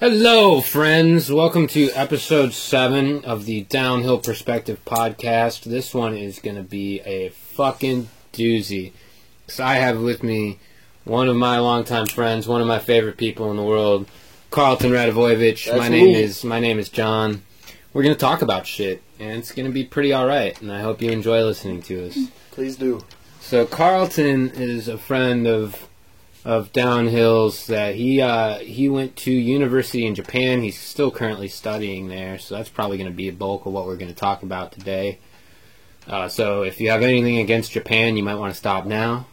Hello, friends. Welcome to episode 7 of the Downhill Perspective podcast. This one is going to be a fucking doozy. So I have with me one of my longtime friends, one of my favorite people in the world, Carlton Radivojevich. That's My name is John. We're going to talk about shit, and it's going to be pretty alright, and I hope you enjoy listening to us. Please do. So Carlton is a friend of Downhill's that he went to university in Japan. He's still currently studying there, so that's probably going to be a bulk of what we're going to talk about today. So if you have anything against Japan, you might want to stop now.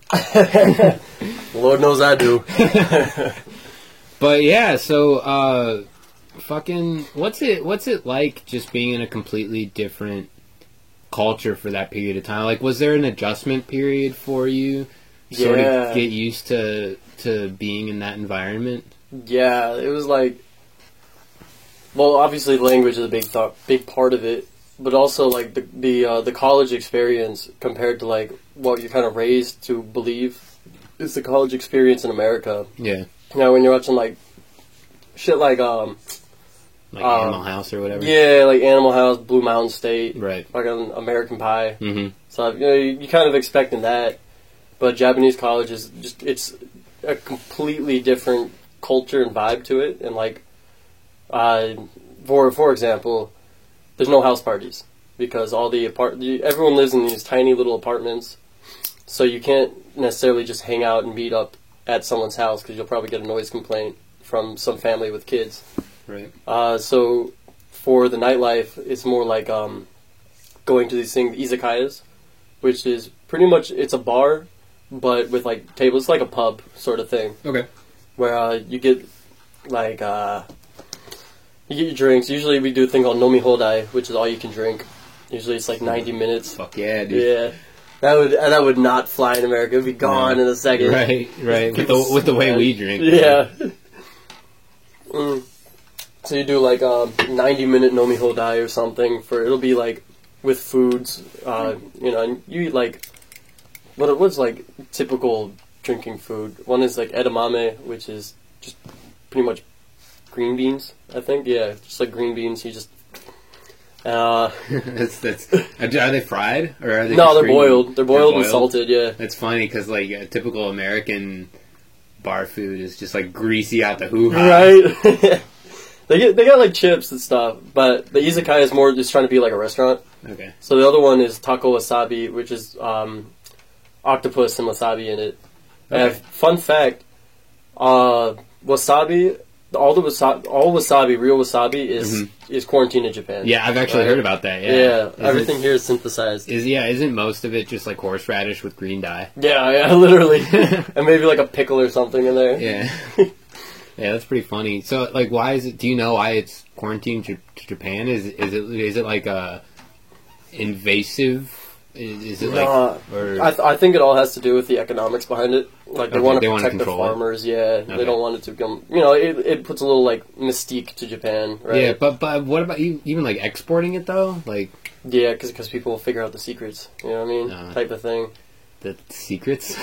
Lord knows I do. But yeah, so fucking what's it like just being in a completely different culture for that period of time? Like, was there an adjustment period for you? Sort of get used to being in that environment? Yeah, it was like, well, obviously language is a big part of it, but also like the college experience compared to like what you're kind of raised to believe is the college experience in America. Yeah. You know, when you're watching like shit like Animal House or whatever. Yeah, like Animal House, Blue Mountain State, Right. like American Pie. Mm-hmm. So you kind of expecting that. But Japanese college is just, it's a completely different culture and vibe to it. And like, for example, there's no house parties because everyone lives in these tiny little apartments. So you can't necessarily just hang out and meet up at someone's house because you'll probably get a noise complaint from some family with kids. Right. So for the nightlife, it's more like going to these things, izakayas, which is pretty much, it's a bar, but with like tables. It's like a pub sort of thing. Okay. Where you get like you get your drinks. Usually we do a thing called nomi hodai, which is all you can drink. Usually it's like 90 minutes. Fuck yeah, dude. Yeah. That would not fly in America. It'd be gone in a second. Right. With the way we drink. Yeah. So you do like 90-minute nomi hodai or something it'll be like with foods, and you eat like what's like typical drinking food. One is like edamame, which is just pretty much green beans, I think. Yeah, just like green beans. You just Are they fried or are they? No, they're boiled. They're boiled and salted. Yeah, it's funny because like typical American bar food is just like greasy out the hoo-ha. Right. They got like chips and stuff, but the izakaya is more just trying to be like a restaurant. Okay. So the other one is taco wasabi, which is octopus and wasabi in it. Okay. And fun fact, wasabi, all wasabi, real wasabi is quarantined in Japan. Yeah, I've actually heard about that. Yeah, everything here is synthesized. Isn't most of it just like horseradish with green dye? Yeah, literally, and maybe like a pickle or something in there. Yeah. Yeah, that's pretty funny. So, like, why is it? Do you know why it's quarantined to Japan? Is it like invasive? Is it like? Or I think it all has to do with the economics behind it. Like they want to protect the control farmers. Yeah, they don't want it to become. It puts a little like mystique to Japan, right? Yeah, but what about even like exporting it though? Like yeah, because people will figure out the secrets. You know what I mean? Type of thing. The secrets,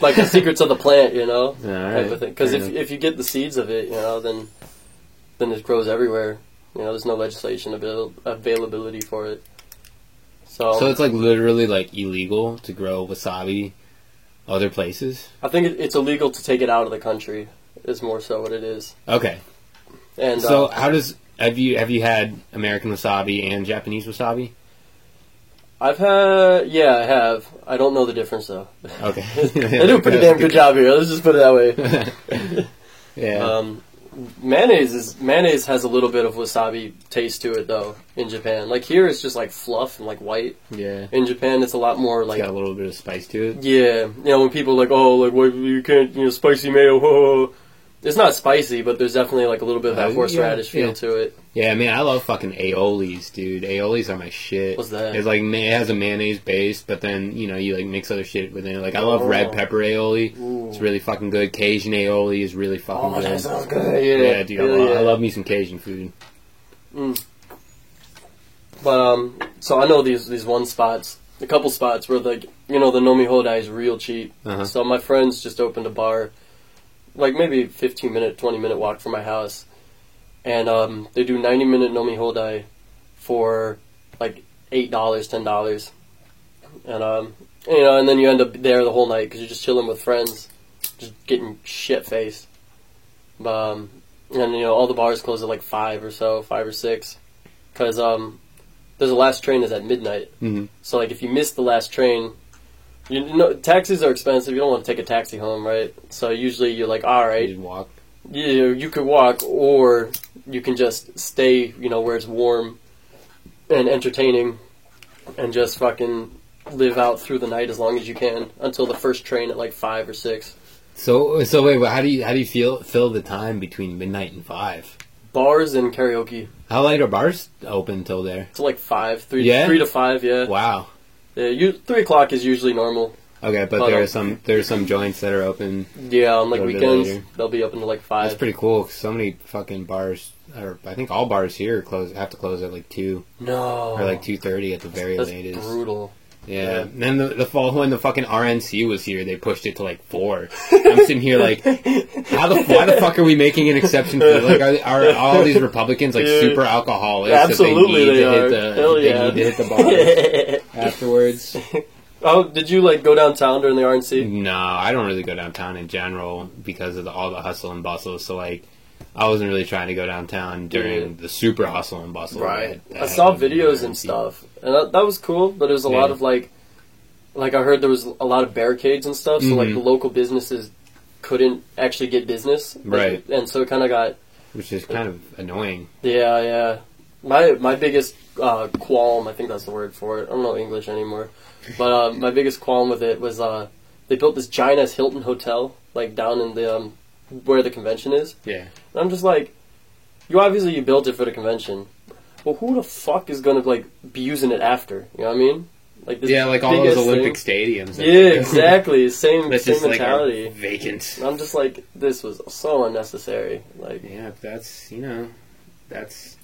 like the secrets of the plant, type of thing. Because if you get the seeds of it, then it grows everywhere. There's no legislation availability for it. So it's like literally like illegal to grow wasabi other places. I think it's illegal to take it out of the country. Is more so what it is. Okay. And so have you had American wasabi and Japanese wasabi? I have. I don't know the difference though. Okay. They do a pretty damn good job here. Let's just put it that way. Yeah. Mayonnaise has a little bit of wasabi taste to it though in Japan. Like here it's just like fluff and like white. Yeah. In Japan it's a lot more like it's got a little bit of spice to it. Yeah. When people are like, oh, like what, you can't, spicy mayo. Whoa. It's not spicy, but there's definitely like a little bit of that horseradish feel to it. Yeah, man, I love fucking aiolis, dude. Aiolis are my shit. What's that? It's like it has a mayonnaise base, but then you like mix other shit with it. Like I love red pepper aioli. Ooh. It's really fucking good. Cajun aioli is really fucking good. That sounds good. Yeah, dude, I love me some Cajun food. But so I know these a couple spots where like the nomi hodai is real cheap. So my friends just opened a bar, like maybe 15-minute, 20-minute walk from my house, and they do 90-minute Nomi Hodai for like $8, $10, and and then you end up there the whole night because you're just chilling with friends, just getting shit faced. And all the bars close at like 5 or 6, because there's a last train is at midnight. Mm-hmm. So like if you miss the last train, taxis are expensive. You don't want to take a taxi home, right? So usually you're like, all right, You walk. you could walk, or you can just stay, where it's warm and entertaining, and just fucking live out through the night as long as you can until the first train at like 5 or 6. So wait, how do you fill the time between midnight and 5? Bars and karaoke. How late are bars open till there? It's like 5, 3, Yeah? 3 to 5, yeah. Wow. Yeah, 3 o'clock is usually normal. Okay, but there are some joints that are open. Yeah, on like A little bit weekends, later. they'll be open to like 5. That's pretty cool. 'Cause so many fucking bars, or I think all bars here have to close at like 2 No. or like 2:30 at the very That's latest. brutal. Yeah. And then the fall when the fucking RNC was here, they pushed it to like 4. I'm sitting here like, why the fuck are we making an exception for like are all these Republicans like super alcoholics? Absolutely, that they are. They need to hit the bar afterwards. Oh, did you like go downtown during the RNC? No, I don't really go downtown in general because of all the hustle and bustle. So like, I wasn't really trying to go downtown during the super hustle and bustle. Right. that I saw happened in videos the and RNC. stuff, and that was cool. But it was a lot of like I heard there was a lot of barricades and stuff, so like the local businesses couldn't actually get business, Right. And so it kind of got Which is kind of annoying. yeah. My biggest qualm, I think that's the word for it. I don't know English anymore, but my biggest qualm with it was they built this giant ass Hilton hotel like down in the where the convention is. Yeah. And I'm just like, you built it for the convention. Well, who the fuck is gonna like be using it after? You know what I mean? Like this Yeah, like all those Olympic stadiums. Yeah, exactly. Same That's just mentality. like vacant. I'm just like, this was so unnecessary. Like, Yeah, that's that's.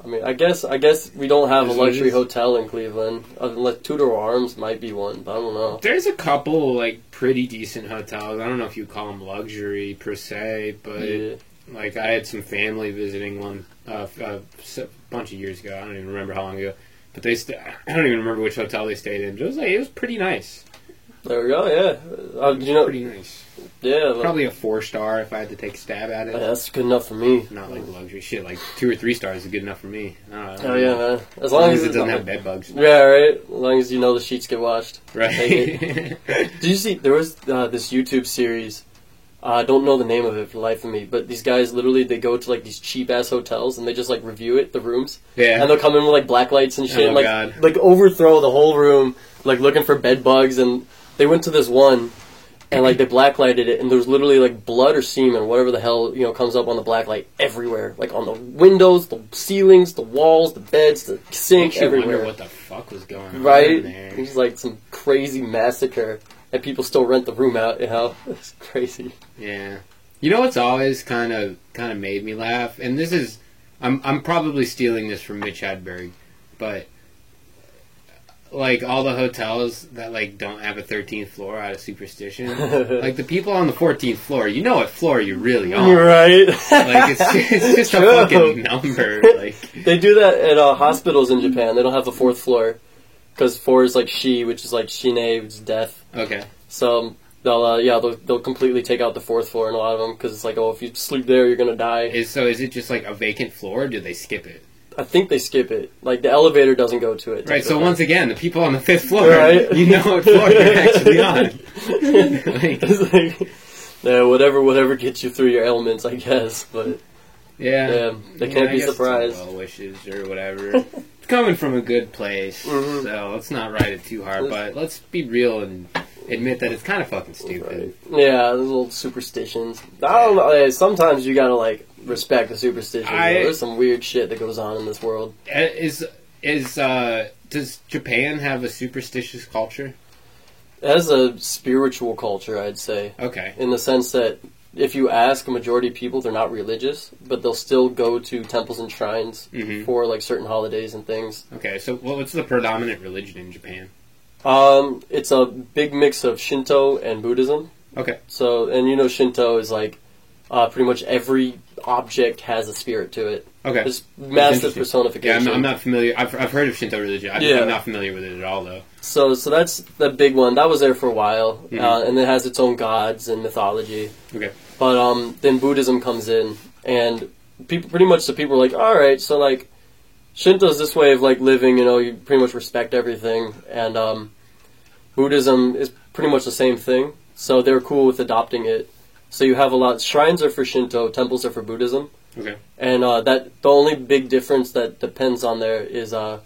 I mean, I guess we don't have a Is what it luxury is. hotel in Cleveland. Unless Tudor Arms might be one, but I don't know. There's a couple like pretty decent hotels. I don't know if you call them luxury per se, but Yeah. like I had some family visiting one a bunch of years ago. I don't even remember how long ago, but I don't even remember which hotel they stayed in. But it was pretty nice. There we go. Yeah, Pretty nice. yeah. Probably a 4-star if I had to take a stab at it. That's good enough for me. Not like luxury shit. Like 2 or 3 stars is good enough for me. I don't know. Oh yeah, man. As long as it doesn't have bed bugs. Yeah, right. As long as you know the sheets get washed. Right. Did you see? There was this YouTube series. I don't know the name of it for the life of me, but these guys literally they go to like these cheap ass hotels and they just like review the rooms, Yeah. and they'll come in with like black lights and shit, Oh, and, like God. like overthrow the whole room, like looking for bed bugs. And they went to this one, and like they blacklighted it, and there was literally like blood or semen, whatever the hell comes up on the blacklight everywhere, like on the windows, the ceilings, the walls, the beds, the sink, Makes you everywhere. wonder what the fuck was going on Right? there. It's like some crazy massacre, and people still rent the room out. It's crazy. Yeah. You know what's always kind of made me laugh, and this is, I'm probably stealing this from Mitch Hedberg, but like all the hotels that like don't have a 13th floor out of superstition, like the people on the 14th floor, you know what floor you're really on, Right? Like it's just a True. fucking number. Like They do that at hospitals in Japan. They don't have the 4th floor because 4 is like shi, which is like shine, which is death. okay, So they'll completely take out the 4th floor in a lot of them because it's like, oh, if you sleep there, you're gonna die. is it just like a vacant floor, or do they skip it? I think they skip it. Like the elevator doesn't go to it. Right. So once again, the people on the 5th floor, Right. you know what floor you're actually on. Like, It's like, yeah, whatever gets you through your elements, I guess. But yeah, they can't I be guess it's surprised. Well wishes or whatever. It's coming from a good place, Mhm. so let's not write it too hard. But let's be real and admit that it's kind of fucking stupid. Yeah, those little superstitions. I don't know. Sometimes you gotta like respect the superstitions. There's some weird shit that goes on in this world. Does Japan have a superstitious culture? It has a spiritual culture, I'd say, Okay. in the sense that if you ask a majority of people, they're not religious, but they'll still go to temples and shrines Mhm. for like certain holidays and things. Okay. So what's the predominant religion in Japan? It's a big mix of Shinto and Buddhism. Okay. So, and Shinto is like pretty much every object has a spirit to it. Okay. There's massive Yeah, personification. I'm not familiar. I've heard of Shinto religion. I'm not familiar with it at all, though. So that's the big one. That was there for a while, Mhm. and it has its own gods and mythology. Okay. But then Buddhism comes in, and people pretty much the people are like, all right, so like Shinto's this way of like living. You know, you pretty much respect everything, and Buddhism is pretty much the same thing. So they're cool with adopting it. So you have a lot. Shrines are for Shinto, temples are for Buddhism. Okay. And that the only big difference that depends on there is the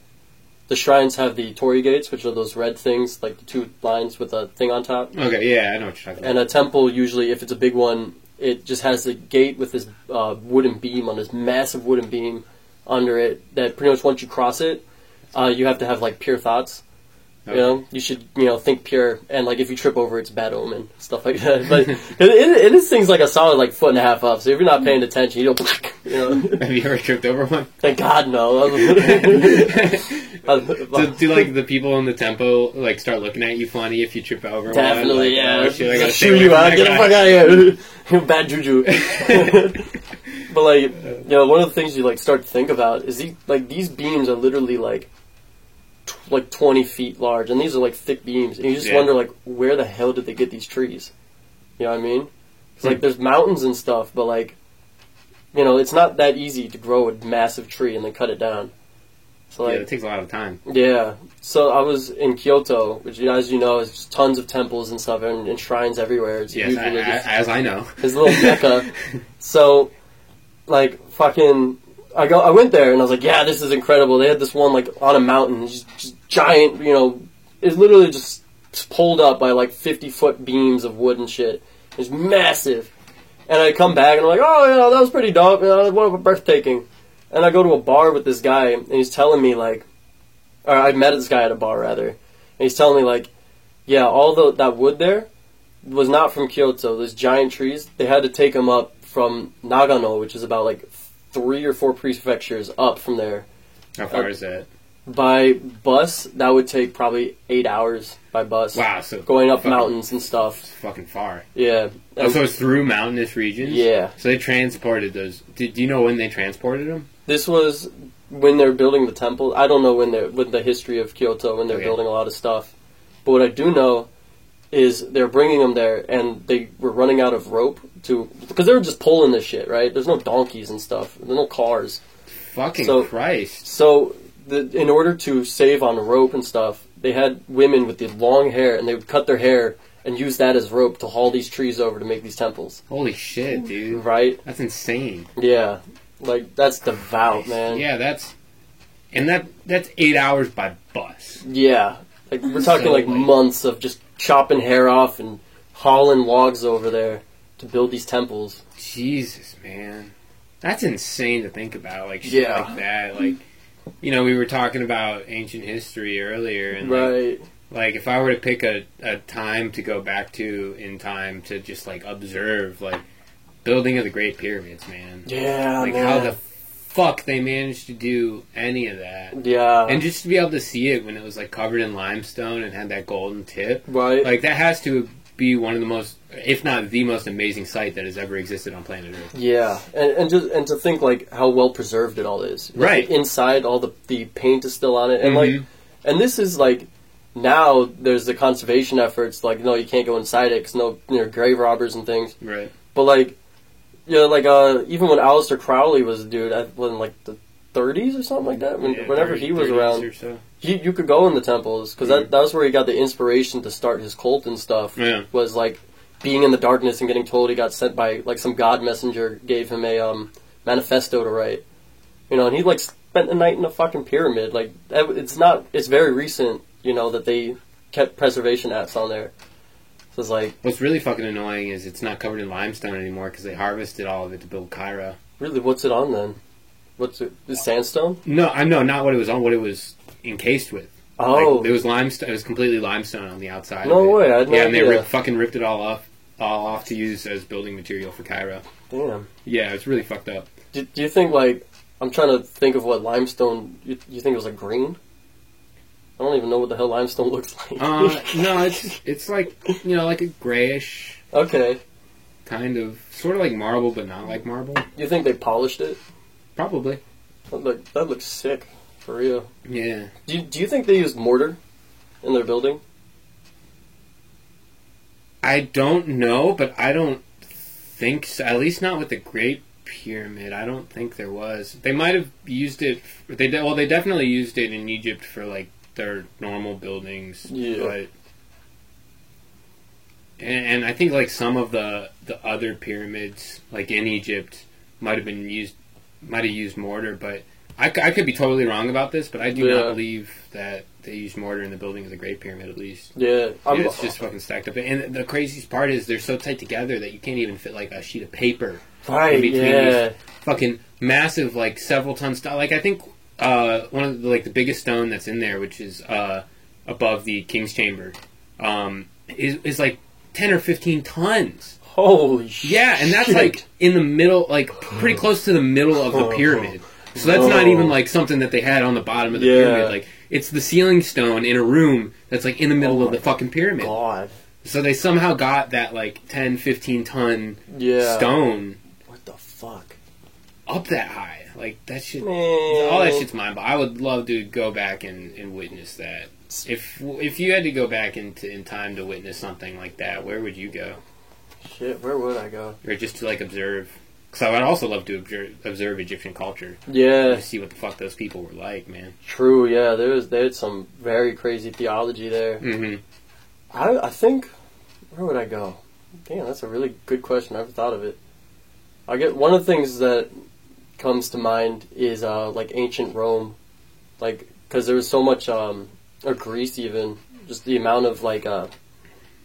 shrines have the torii gates, which are those red things, like the two lines with a thing on top. Okay, yeah, I know what you're talking about. And a temple, usually, if it's a big one, it just has the gate with this wooden beam on this massive wooden beam under it that pretty much once you cross it, you have to have like pure thoughts. Okay. You know, you should, think pure, and like if you trip over, it's bad omen, stuff like that. But it is things like a solid like 1.5 feet up. So if you're not paying attention, you don't. Have you ever tripped over one? Thank God, no. Do like the people in the temple like start looking at you funny if you trip over Definitely, one? yeah. Oh, shit, I gotta Shoo you out. Get the fuck out of here. Bad juju. But like, one of the things you like start to think about is these beams are literally like 20 feet large, and these are like thick beams, and you just wonder like where the hell did they get these trees? You know what I mean? It's like there's mountains and stuff, but like, it's not that easy to grow a massive tree and then cut it down. So like, it takes a lot of time. Yeah. So I was in Kyoto, which, as you know, is just tons of temples and stuff and shrines everywhere. It's Yes, as I know. His little mecca. So, like, fucking, I went there and I was like, yeah, this is incredible. They had this one like on a mountain, just giant. It's literally just pulled up by like 50-foot beams of wood and shit. It's massive. And I come back and I'm like, oh, that was pretty dope. What breathtaking. And I go to a bar with this guy, and he's telling me, like, or I met this guy at a bar, rather, and he's telling me, like, yeah, all that wood there was not from Kyoto. Those giant trees, they had to take them up from Nagano, which is about, like, 3 or 4 prefectures up from there. How far is that? By bus, that would take probably 8 hours by bus. Wow, so going up mountains and stuff. It's fucking far. Yeah. So it's through mountainous regions? Yeah. So they transported those. Do you know when they transported them? This was when they're building the temple. I don't know with the history of Kyoto, when they're building a lot of stuff. But what I do know is they're bringing them there, and they were running out of rope because they were just pulling this shit, right? There's no donkeys and stuff. There's no cars. Fucking Christ. So in order to save on rope and stuff, they had women with the long hair, and they would cut their hair and use that as rope to haul these trees over to make these temples. Holy shit, dude. Right? That's insane. Yeah. Like, that's devout, man. Yeah, that's 8 hours by bus. Yeah. Like, we're talking months of just chopping hair off and hauling logs over there to build these temples. Jesus, man. That's insane to think about, like, shit like that. Like, we were talking about ancient history earlier, and right. Like, if I were to pick a time to go back to in time to just, like, observe, like, building of the Great Pyramids, man. Yeah, like, how the fuck they managed to do any of that. Yeah. And just to be able to see it when it was, like, covered in limestone and had that golden tip. Right. Like, that has to be one of the most, if not the most amazing sight that has ever existed on planet Earth. Yeah. And to think, like, how well preserved it all is. Right. Like, inside, all the paint is still on it. And, like, and this is, like, now there's the conservation efforts, like, no, you can't go inside it because grave robbers and things. Right. But, like, even when Aleister Crowley was a dude, in like the 30s or something like that, whenever he was around, you could go in the temples, because that was where he got the inspiration to start his cult and stuff, was like being in the darkness and getting told he got sent by like some god messenger gave him a manifesto to write, and he like spent the night in a fucking pyramid. Like, it's very recent, that they kept preservation acts on there. So it's like, what's really fucking annoying is it's not covered in limestone anymore because they harvested all of it to build Cairo. Really, what's it on then? What's it? Is sandstone? No, I know not what it was on. What it was encased with. Oh, like, it was limestone. It was completely limestone on the outside. No way! I had no idea. And they fucking ripped it all off to use as building material for Cairo. Damn. Yeah, it's really fucked up. Do you think, like, I'm trying to think of what limestone? You think it was like green? I don't even know what the hell limestone looks like. No, it's like like a grayish. Okay. kind of, sort of like marble, but not like marble. You think they polished it? Probably. That looks sick, for real. Yeah. Do you think they used mortar in their building? I don't know, but I don't think so. At least not with the Great Pyramid. I don't think there was. They might have used it. They definitely used it in Egypt for like their normal buildings. Yeah. But and I think like some of the other pyramids, like in Egypt, might have used mortar. But I could be totally wrong about this. But I do not believe that they used mortar in the building of the Great Pyramid, at least. Yeah. It's just fucking stacked up. And the craziest part is they're so tight together that you can't even fit like a sheet of paper in between these fucking massive, like several ton stuff. Like I think one of the, like the biggest stone that's in there, which is above the King's Chamber, is like 10 or 15 tons. Holy shit! Yeah, and that's like in the middle, like pretty close to the middle of the pyramid. So that's not even like something that they had on the bottom of the pyramid. Like it's the ceiling stone in a room that's like in the middle of the fucking pyramid. God. So they somehow got that like 10, 15 ton stone. What the fuck? Up that high. Like that shit. Man. All that shit's mind-boggling. I would love to go back and witness that. If you had to go back in time to witness something like that, where would you go? Shit, where would I go? Or just to like observe? Because I would also love to observe Egyptian culture. Yeah. To see what the fuck those people were like, man. True, yeah. They had some very crazy theology there. Mm-hmm. I think, where would I go? Damn, that's a really good question. I never thought of it. I get one of the things that comes to mind is like ancient Rome, like because there was so much, or Greece even, just the amount of like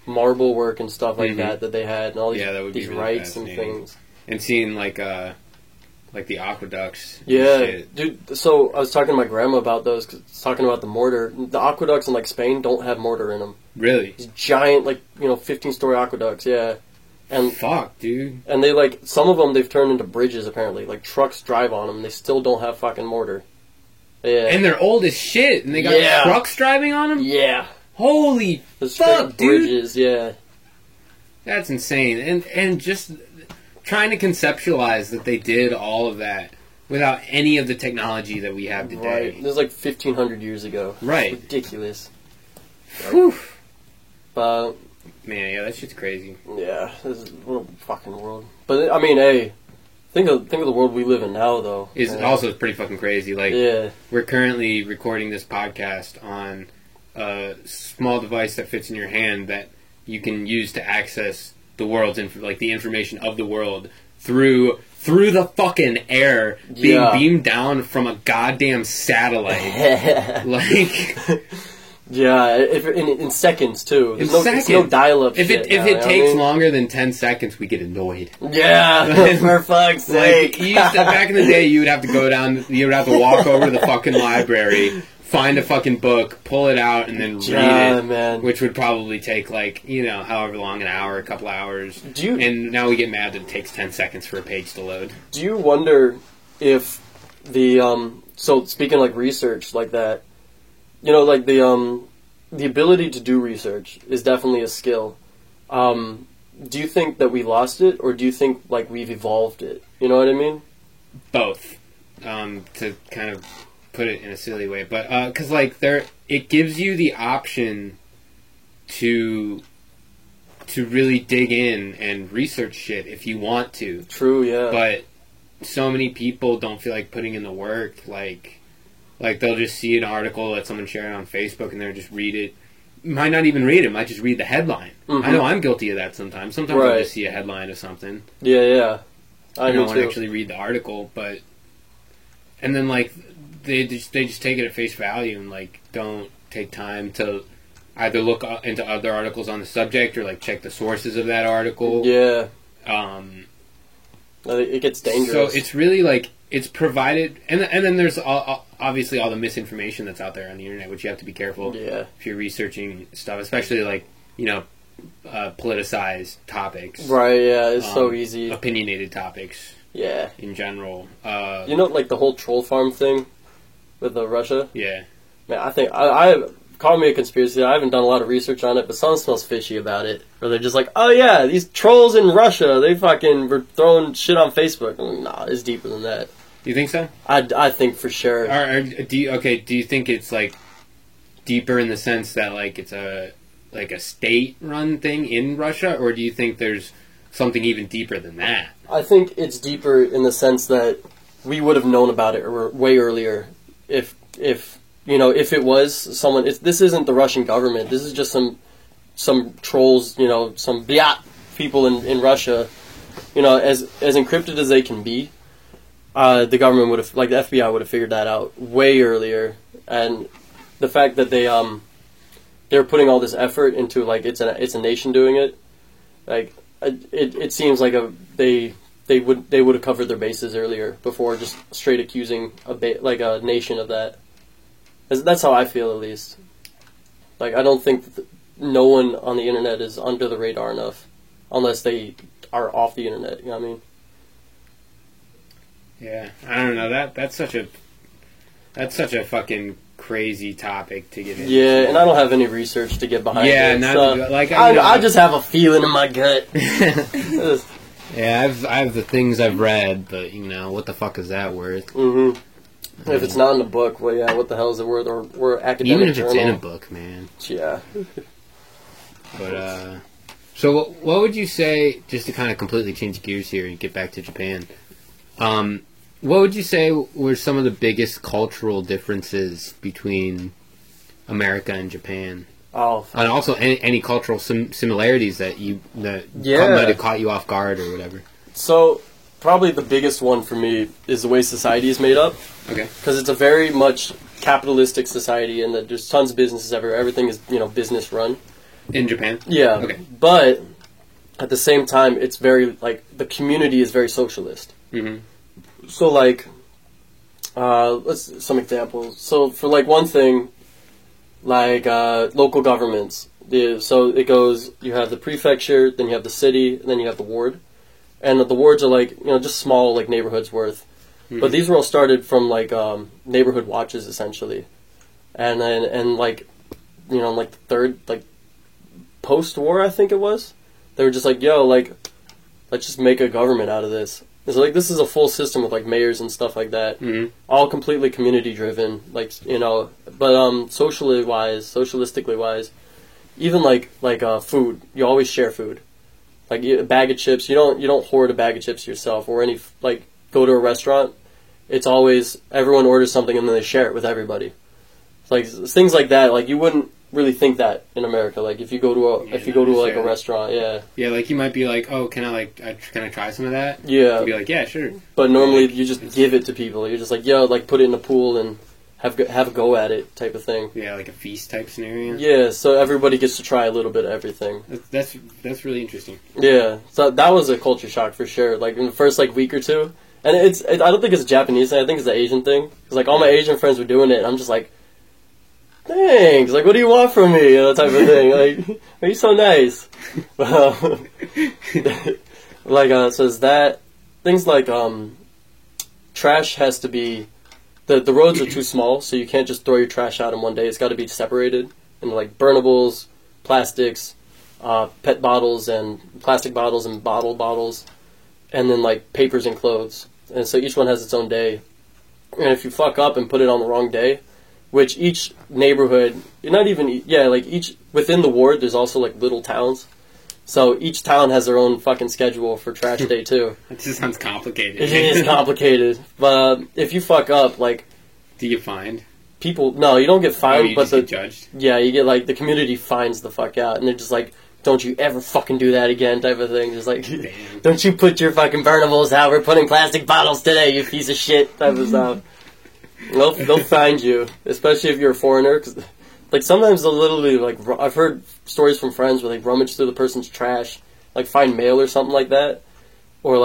marble work and stuff like that they had, and all these these really rites and things. And seeing like the aqueducts. Yeah, shit. dude. So I was talking to my grandma about those. 'Cause it's talking about the mortar. The aqueducts in like Spain don't have mortar in them. Really? These giant, like 15-story aqueducts. Yeah, and fuck, dude. And they like some of them they've turned into bridges apparently. Like trucks drive on them. They still don't have fucking mortar. Yeah, and they're old as shit. And they got trucks driving on them. Yeah. Holy fuck, dude. Bridges. Yeah. That's insane. And just trying to conceptualize that they did all of that without any of the technology that we have today. Right. This is like 1,500 years ago. Right. It's ridiculous. Whew. But man, yeah, that shit's crazy. Yeah, this is a fucking world. But I mean, hey, think of the world we live in now, though. It's also pretty fucking crazy. Like, we're currently recording this podcast on a small device that fits in your hand that you can use to access the world's the information of the world through the fucking air being beamed down from a goddamn satellite. Like, yeah, in seconds too. There's no dial-up. If it takes longer than 10 seconds, we get annoyed. Yeah, for fuck's sake. Back in the day, you would have to go down. You would have to walk over to the fucking library, find a fucking book, pull it out, and then read it. Man. Which would probably take however long, an hour, a couple hours. And now we get mad that it takes 10 seconds for a page to load. Do you wonder if so speaking like research like that, like the ability to do research is definitely a skill. Do you think that we lost it, or do you think like we've evolved it? You know what I mean? Both. To kind of put it in a silly way, but because it gives you the option to really dig in and research shit if you want to. True, yeah. But so many people don't feel like putting in the work. Like they'll just see an article that someone shared on Facebook and they'll just read it. Might not even read it. Might just read the headline. Mm-hmm. I know I'm guilty of that sometimes. Sometimes I'll just see a headline of something. Yeah. I don't actually read the article, and then they just take it at face value and don't take time to either look into other articles on the subject or check the sources of that article. Yeah. It gets dangerous. So it's really it's provided, and then there's obviously all the misinformation that's out there on the internet, which you have to be careful if you're researching stuff, especially politicized topics. Right. Yeah. It's so easy. Opinionated topics. Yeah. In general. The whole troll farm thing with Russia. Yeah. Man, I think I call me a conspiracy. I haven't done a lot of research on it, but something smells fishy about it. Or they're just like, oh yeah, these trolls in Russia, they fucking were throwing shit on Facebook. I'm like, nah, it's deeper than that. You think so? I think for sure. Do you think it's like deeper in the sense that like it's a state-run thing in Russia, or do you think there's something even deeper than that? I think it's deeper in the sense that we would have known about it way earlier if it was someone. This isn't the Russian government. This is just some trolls, some biat people in Russia. As encrypted as they can be, the government would have, like the FBI would have figured that out way earlier. And the fact that they're putting all this effort into like it's a nation doing it, like it seems like they would have covered their bases earlier before just straight accusing a nation of that. That's how I feel, at least. Like, I don't think no one on the internet is under the radar enough, unless they are off the internet. You know what I mean? Yeah, I don't know. That's such a fucking crazy topic to get into. Yeah, and I don't have any research to get behind it. Yeah, I just have a feeling in my gut. Yeah, I have the things I've read, but what the fuck is that worth? Mm-hmm. If it's not in a book, well, yeah, what the hell is it worth? Or we're academic even if journal. It's in a book, man. Yeah. But so what would you say, just to kind of completely change gears here and get back to Japan? What would you say were some of the biggest cultural differences between America and Japan? Oh, and also any cultural similarities that might have caught you off guard or whatever. So, probably the biggest one for me is the way society is made up. Okay. Because it's a very much capitalistic society, and that there's tons of businesses everywhere. Everything is business run. In Japan. Yeah. Okay. But at the same time, it's very the community is very socialist. Mm-hmm. So some examples. So for one thing, local governments. So it goes. You have the prefecture, then you have the city, and then you have the ward. And the wards are just small neighborhoods worth. Mm-hmm. But these were all started from neighborhood watches essentially, and then the third post-war I think it was, they were just let's just make a government out of this. And so this is a full system with mayors and stuff like that, mm-hmm. all completely community driven, but socialistically wise, even food, you always share food. A bag of chips, you don't hoard a bag of chips yourself, or any go to a restaurant. It's always everyone orders something and then they share it with everybody. Things like that. You wouldn't really think that in America. If you go to a restaurant, yeah. Yeah, you might be oh, can I try some of that? Yeah. You'd be yeah, sure. But normally you just give it to people. You're just put it in a pool and have a go at it type of thing. Yeah, a feast type scenario. Yeah, so everybody gets to try a little bit of everything. That's really interesting. Yeah, so that was a culture shock for sure. In the first week or two, and I don't think it's a Japanese thing. I think it's an Asian thing. Because all my Asian friends were doing it, and I'm just thanks. What do you want from me? Type of thing. Are you so nice? Says that things trash has to be. The roads are too small, so you can't just throw your trash out in one day. It's got to be separated into burnables, plastics, PET bottles, and plastic bottles and bottle bottles, and then papers and clothes. And so each one has its own day. And if you fuck up and put it on the wrong day, which each neighborhood, each within the ward, there's also little towns. So each town has their own fucking schedule for trash day too. That just sounds complicated. It is complicated, but if you fuck up, do you find people? No, you don't get fined, you but just get judged. Yeah, you get the community fines the fuck out, and they're just don't you ever fucking do that again, type of thing. Just damn. Don't you put your fucking burnables out? We're putting plastic bottles today, you piece of shit, type of stuff. They'll find you, especially if you're a foreigner. Cause, sometimes they'll literally I've heard stories from friends where they rummage through the person's trash, find mail or something like that, or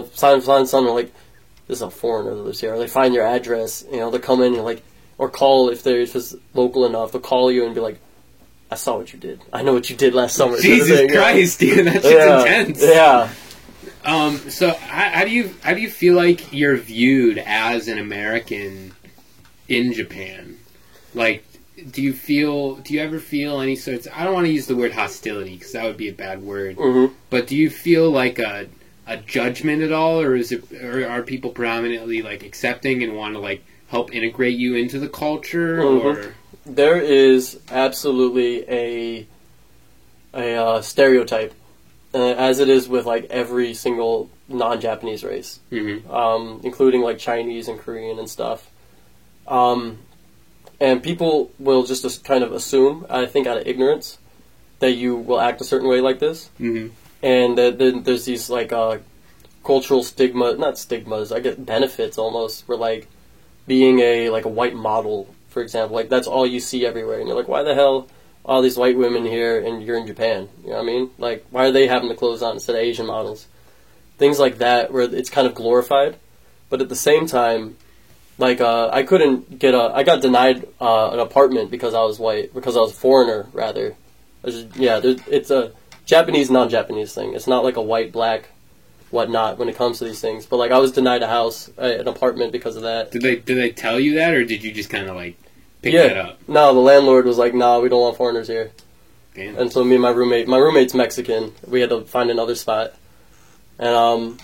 find something this is a foreigner that lives here. Or they find your address, they'll come in and or call if it's local enough. They'll call you and be I saw what you did. I know what you did last summer. Jesus Christ, dude, that shit's intense. Yeah. So how do you feel like you're viewed as an American in Japan? do you ever feel any sorts, I don't want to use the word hostility because that would be a bad word, but do you feel like a judgment at all, or are people predominantly like accepting and want to like help integrate you into the culture? Or there is absolutely a stereotype, as it is with like every single non-Japanese race, including like Chinese and Korean and stuff. And people will just kind of assume, I think out of ignorance, that you will act a certain way like this. And then there's these like cultural not stigmas, I guess benefits almost, for like being a white model, for example. Like that's all you see everywhere, and you're like, why the hell all these white women here and you're in Japan? You know what I mean? Like, why are they having the clothes on instead of Asian models? Things like that, where it's kind of glorified, but at the same time, like I got denied an apartment because I was white, because I was a foreigner rather. It's a Japanese non-Japanese thing. It's not like a white black whatnot when it comes to these things. But like I was denied an apartment because of that. Did they tell you that, or did you just kind of like pick that up? No, the landlord was like, "Nah, we don't want foreigners here." Damn. And so me and my roommate's Mexican. We had to find another spot, and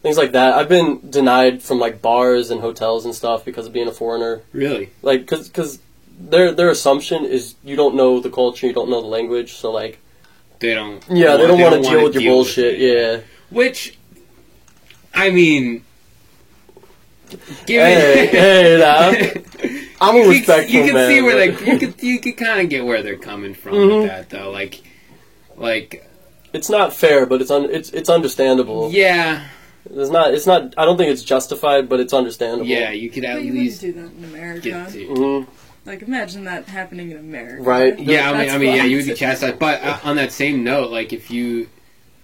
things like that. I've been denied from like bars and hotels and stuff because of being a foreigner. Really? Like, cause their assumption is you don't know the culture, you don't know the language, so like they don't. Yeah, they don't want to deal with your bullshit. Yeah. Which, I mean, hey, now I'm a respectful man. You can see where you could kind of get where they're coming from with that, though. Like it's not fair, but it's understandable. Yeah. It's not. I don't think it's justified, but it's understandable. Yeah, you could at least do that in America. Like, imagine that happening in America. Right. Yeah, I mean, yeah, you would be chastised. But on that same note, like, if you,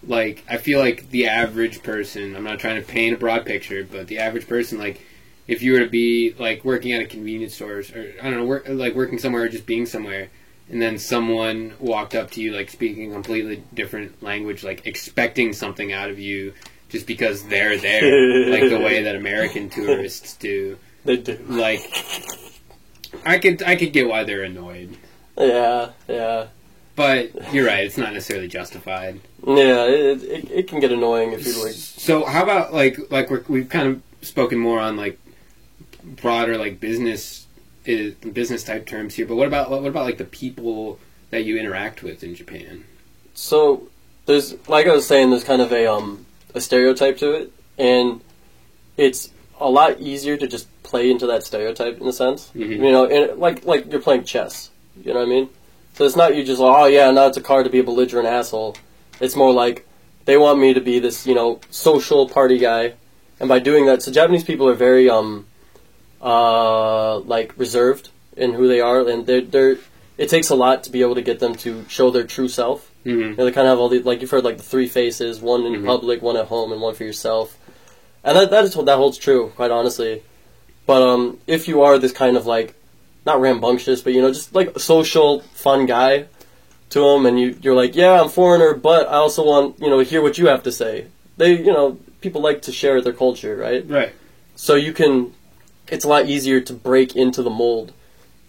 like, I feel like the average person, I'm not trying to paint a broad picture, but the average person, like, if you were to be, like, working at a convenience store, or, I don't know, working somewhere or just being somewhere, and then someone walked up to you, like, speaking a completely different language, like, expecting something out of you just because they're there, like the way that American tourists do. They do. Like, I could get why they're annoyed. Yeah. But you're right; it's not necessarily justified. Yeah, it can get annoying if you like. So how about we've kind of spoken more on like broader like business type terms here, but what about like the people that you interact with in Japan? So there's, like I was saying, there's kind of a stereotype to it, and it's a lot easier to just play into that stereotype in a sense. Mm-hmm. You know, and like you're playing chess. You know what I mean? So it's not you just like, oh yeah, now it's a card to be a belligerent asshole. It's more like they want me to be this, you know, social party guy, and by doing that, so Japanese people are very like reserved in who they are, and they're it takes a lot to be able to get them to show their true self. Mm-hmm. You know, they kind of have all the, like you've heard, like the three faces: one in public, one at home, and one for yourself. And that holds true, quite honestly. But if you are this kind of like, not rambunctious, but you know, just like a social, fun guy to them, and you're like, yeah, I'm foreigner, but I also want, you know, to hear what you have to say. People like to share their culture, right? Right. So it's a lot easier to break into the mold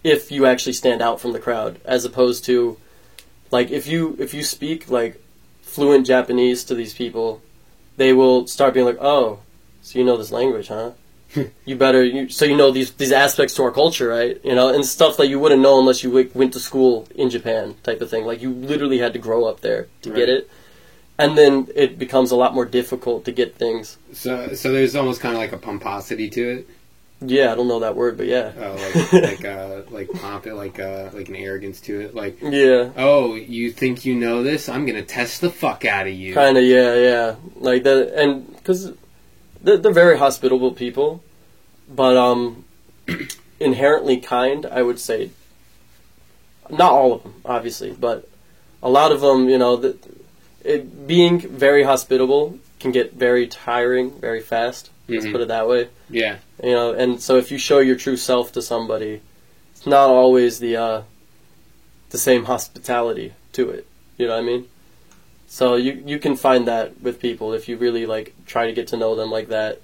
if you actually stand out from the crowd, as opposed to, like, if you speak like fluent Japanese to these people, they will start being like, oh, so you know this language, huh? You know these aspects to our culture, right? You know, and stuff that you wouldn't know unless you went to school in Japan, type of thing. Like, you literally had to grow up there to get it, and then it becomes a lot more difficult to get things. So there's almost kind of like a pomposity to it. Yeah, I don't know that word, but yeah. Oh, like pomp, like an arrogance to it, like, yeah. Oh, you think you know this? I'm gonna test the fuck out of you. Kind of, yeah, like that, and because they're very hospitable people, but inherently kind, I would say. Not all of them, obviously, but a lot of them, you know, being very hospitable can get very tiring very fast. Let's put it that way. Yeah. You know, and so if you show your true self to somebody, it's not always the same hospitality to it. You know what I mean? So you can find that with people if you really like try to get to know them like that,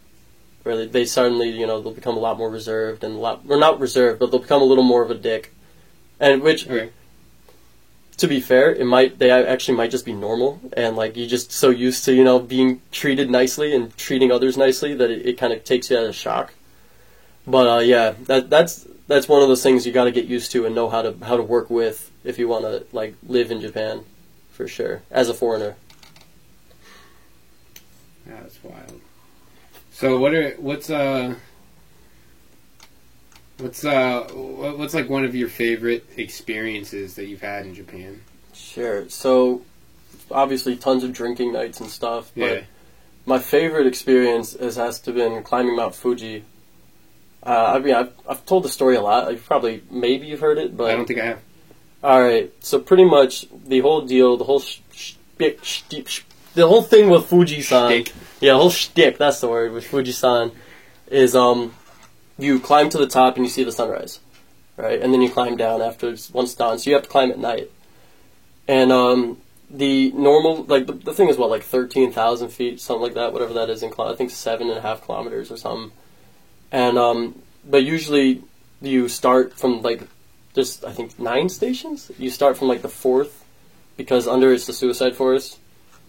where they suddenly, you know, they'll become a lot more reserved and or not reserved, but they'll become a little more of a dick And which, Okay. to be fair, they actually might just be normal, and like you're just so used to being treated nicely and treating others nicely that it kind of takes you out of shock. But yeah, that's one of those things you got to get used to and know how to work with if you want to like live in Japan, for sure, as a foreigner. Yeah, that's wild. So what's like one of your favorite experiences that you've had in Japan? Sure. So obviously tons of drinking nights and stuff, but Yeah. my favorite experience has to been climbing Mount Fuji. I mean, I've told the story a lot. Maybe you've heard it, but I don't think I have. all right. So pretty much the whole deal, the whole the whole thing with Fuji-san, Shtick. yeah, the whole shtick. That's the word with Fuji-san is you climb to the top and you see the sunrise, right? And then you climb down after once done. So you have to climb at night. And the normal, like the thing is like 13,000 feet, something like that, whatever that is in I think 7.5 kilometers or something. And but usually you start from like there's I think 9 stations. You start from like the 4th because under it's the suicide forest,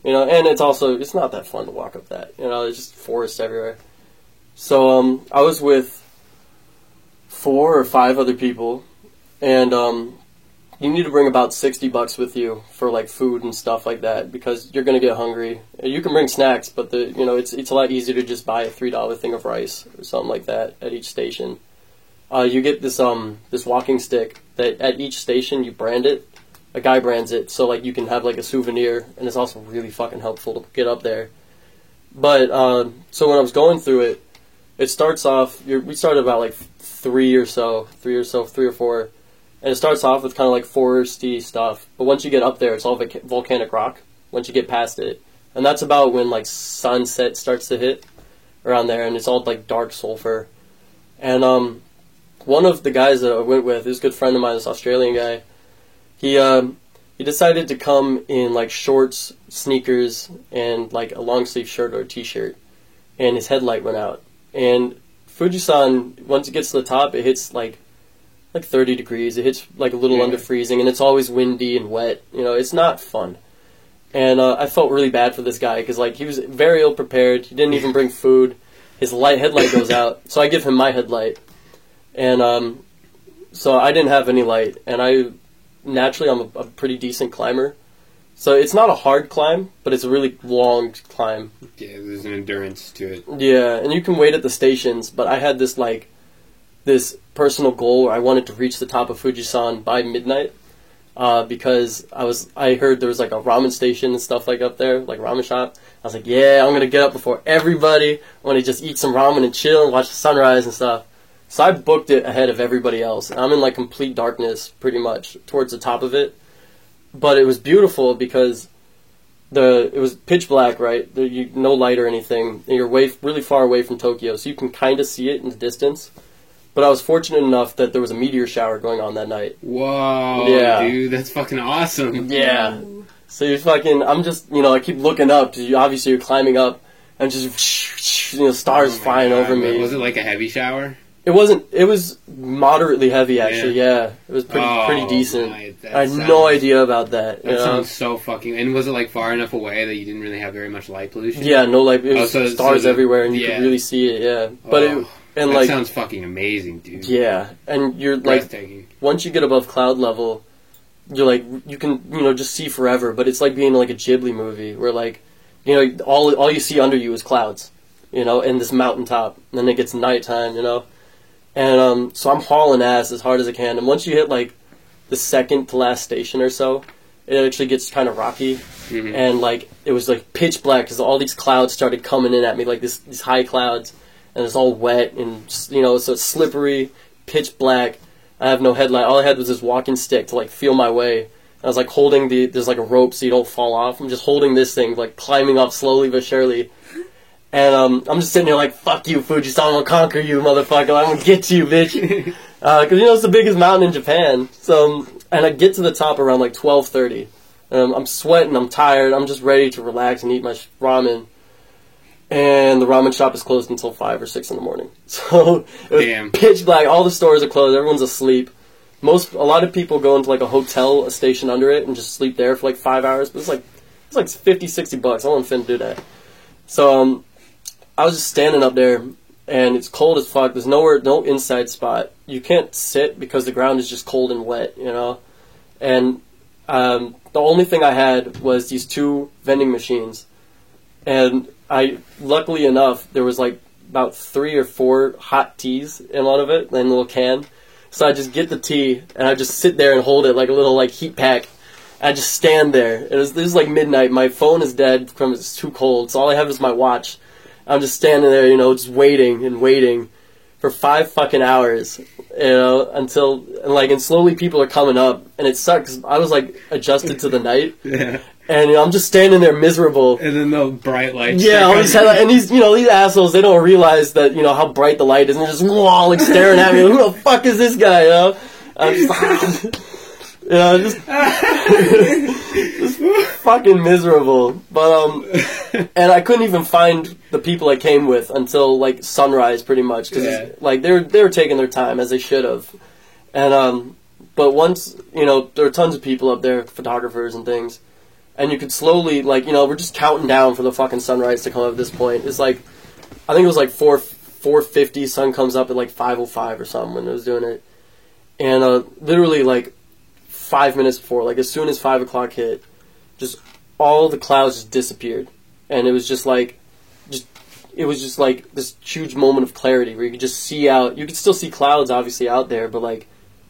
and it's not that fun to walk up that. There's just forests everywhere. So I was with 4 or 5 other people, and you need to bring about $60 with you for like food and stuff like that because you're gonna get hungry. You can bring snacks, but it's a lot easier to just buy a $3 thing of rice or something like that at each station. You get this walking stick that at each station you brand it. A guy brands it, so like you can have like a souvenir, and it's also really fucking helpful to get up there. But so when I was going through it, it starts off. We started about like 3 or 4. And it starts off with kind of like foresty stuff, but once you get up there, it's all volcanic rock. Once you get past it, and that's about when like sunset starts to hit around there, and it's all like dark sulfur. And one of the guys that I went with, this good friend of mine, this Australian guy, he decided to come in like shorts, sneakers, and like a long sleeve shirt or a t-shirt, and his headlight went out. And Fujisan, once it gets to the top, it hits like 30 degrees. It hits like a little under freezing, and it's always windy and wet. It's not fun. And I felt really bad for this guy because like he was very ill prepared. He didn't even bring food. His headlight goes out, so I give him my headlight, and so I didn't have any light. And I'm a pretty decent climber, so it's not a hard climb, but it's a really long climb. Yeah, there's an endurance to it. Yeah, and you can wait at the stations, but I had this personal goal where I wanted to reach the top of Fujisan by midnight, because I heard there was like a ramen station and stuff like up there, like ramen shop. I was like, yeah, I'm gonna get up before everybody. I want to just eat some ramen and chill and watch the sunrise and stuff. So I booked it ahead of everybody else. I'm in like complete darkness pretty much towards the top of it, but it was beautiful because it was pitch black, right? No light or anything, and you're really far away from Tokyo, so you can kind of see it in the distance. But I was fortunate enough that there was a meteor shower going on that night. Whoa, yeah. Dude, that's fucking awesome. Yeah. So I'm just, I keep looking up, because obviously you're climbing up, and just, stars flying over me. Was it like a heavy shower? It wasn't, it was moderately heavy, actually, yeah. It was pretty decent. I had no idea about that. That sounds so fucking... And was it like far enough away that you didn't really have very much light pollution? Yeah, no light, it was stars everywhere, and you could really see it, yeah. But And that sounds fucking amazing, dude. Yeah, and you're like, once you get above cloud level, you're like, you can, just see forever. But it's like being in like a Ghibli movie where like, all you see under you is clouds, and this mountaintop. And then it gets nighttime, and so I'm hauling ass as hard as I can. And once you hit like the second to last station or so, it actually gets kind of rocky, and like it was like pitch black because all these clouds started coming in at me, like these high clouds. And it's all wet, and so it's slippery, pitch black. I have no headlight. All I had was this walking stick to like feel my way. I was like holding there's like a rope so you don't fall off. I'm just holding this thing, like climbing up slowly but surely. And I'm just sitting here like, fuck you, Fujisan, I'm gonna conquer you, motherfucker. I'm gonna get you, bitch. Because it's the biggest mountain in Japan. So, and I get to the top around like 12:30. I'm sweating, I'm tired, I'm just ready to relax and eat my ramen. And the ramen shop is closed until 5 or 6 in the morning. So it was pitch black. All the stores are closed. Everyone's asleep. a lot of people go into like a hotel, a station under it, and just sleep there for like 5 hours. But it's like 50, 60 bucks. I wasn't finna do that. So I was just standing up there, and it's cold as fuck. There's no inside spot. You can't sit because the ground is just cold and wet, you know. And the only thing I had was these 2 vending machines, and luckily enough, there was like about 3 or 4 hot teas in one of it, in a little can. So I just get the tea, and I just sit there and hold it like a little like heat pack. I just stand there. This is like midnight. My phone is dead because it's too cold, so all I have is my watch. I'm just standing there, you know, just waiting and waiting for 5 fucking hours, you know, and slowly people are coming up, and it sucks. I was like adjusted to the night. Yeah. And I'm just standing there miserable. And then the bright lights. Yeah, and these assholes, they don't realize that, how bright the light is, and they're just like staring at me. Who the fuck is this guy? You know, I'm just, just fucking miserable. But and I couldn't even find the people I came with until like sunrise, pretty much, because like they were taking their time as they should have. And but once there were tons of people up there, photographers and things. And you could slowly, we're just counting down for the fucking sunrise to come up at this point. It's like, I think it was like 4:50, sun comes up at like 5:05 or something when it was doing it. And literally like 5 minutes before, like as soon as 5 o'clock hit, just all the clouds just disappeared. And it was just like this huge moment of clarity where you could just see out. You could still see clouds obviously out there, but like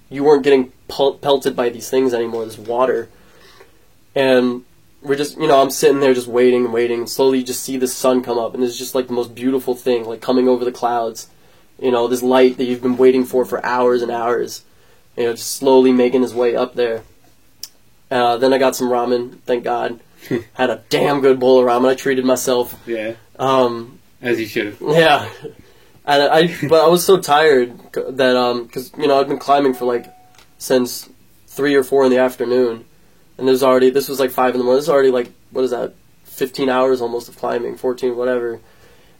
you weren't getting pelted by these things anymore, this water. And we're just, I'm sitting there just waiting and waiting, and slowly you just see the sun come up, and it's just like the most beautiful thing, like coming over the clouds. This light that you've been waiting for hours and hours, just slowly making his way up there. Then I got some ramen, thank God. Had a damn good bowl of ramen. I treated myself. Yeah. As you should have. Yeah. And but I was so tired that, because, I'd been climbing for since 3 or 4 in the afternoon. And this was like 5 in the morning. This is already like, what is that, 15 hours almost of climbing, 14, whatever.